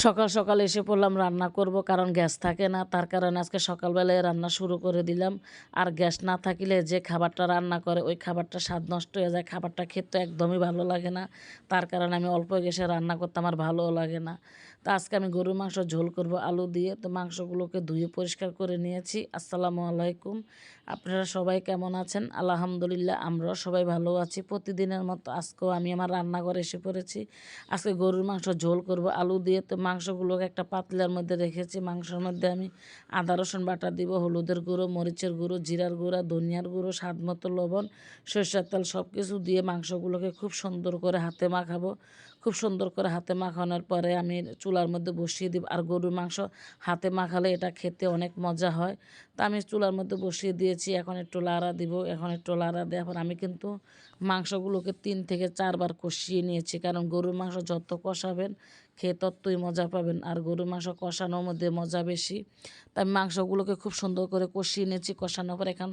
সকাল সকাল এসে পড়লাম রান্না করব, কারণ গ্যাস থাকে না। তার কারণে আজকে সকালবেলায় রান্না শুরু করে দিলাম। আর গ্যাস না থাকলে যে খাবারটা রান্না করে ওই খাবারটা স্বাদ নষ্ট হয়ে যায়, খাবারটা খেতে একদমই ভালো লাগে না। তার কারণে আমি অল্প গ্যাসে রান্না করতে আমার ভালোও লাগে না। তো আজকে আমি গরুর মাংস ঝোল করব আলু দিয়ে। তো মাংসগুলোকে ধুয়ে পরিষ্কার করে নিয়েছি। আসসালামু আলাইকুম, আপনারা সবাই কেমন আছেন? আলহামদুলিল্লাহ, আমরাও সবাই ভালো আছি। প্রতিদিনের মতো আজকেও আমি আমার রান্নাঘরে এসে পড়েছি। আজকে গরুর মাংস ঝোল করব আলু দিয়ে। তো মাংসগুলোকে একটা পাতলার মধ্যে রেখেছি। মাংসের মধ্যে আমি আদা রসুন বাটা দিব, হলুদের গুঁড়ো, মরিচের গুঁড়ো, জিরার গুঁড়া, ধনিয়ার গুঁড়ো, স্বাদ মতো লবণ, সরষের তেল সব কিছু দিয়ে মাংসগুলোকে খুব সুন্দর করে হাতে মাখাবো। খুব সুন্দর করে হাতে মাখানোর পরে আমি চুলার মধ্যে বসিয়ে দিব। আর গরুর মাংস হাতে মাখালে এটা খেতে অনেক মজা হয়। তা আমি চুলার মধ্যে বসিয়ে দিয়েছি। এখন একটু লাড়া দিব। এখন একটু লাড়া দেওয়ার পর আমি কিন্তু মাংসগুলোকে 3 থেকে 4 বার কষিয়ে নিয়েছি, কারণ গরুর মাংস যত কষাবেন খেয়ে ততই মজা পাবেন। আর গরুর মাংস কষানোর মধ্যে মজা বেশি। তাই মাংসগুলোকে খুব সুন্দর করে কষিয়ে নিয়েছি। কষানোর পর এখন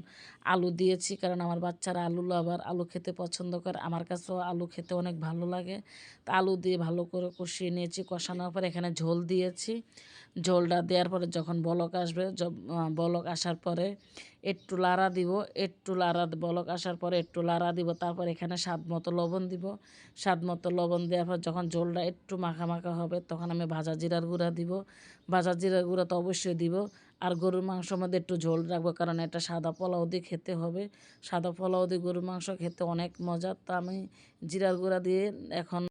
আলু দিয়েছি, কারণ আমার বাচ্চারা আলু লাভার, আলু খেতে পছন্দ করে। আমার কাছেও আলু খেতে অনেক ভালো লাগে। তা আলু দিয়ে ভালো করে কষিয়ে নিয়েছি। কষানোর পর এখানে ঝোল দিয়েছি। ঝোলটা দেওয়ার পরে যখন বলক আসবে, বলক আসার পরে একটু লাড়া দিব। একটু লাড়া বলক আসার পরে একটু লাড়া দিব। তারপর এখানে স্বাদ মতো লবণ দিব। স্বাদ মতো লবণ দেওয়ার পর যখন ঝোলটা একটু মাখা মাখা হবে তখন আমি ভাজা জিরার গুঁড়া দিব। ভাজা জিরার গুঁড়া তো অবশ্যই দিব। আর গরুর মাংসের মধ্যে একটু ঝোল রাখবো, কারণ এটা সাদা পোলাও দিয়ে খেতে হবে। সাদা পোলাও দিয়ে গরুর মাংস খেতে অনেক মজা। তা আমি জিরার গুঁড়া দিয়ে এখন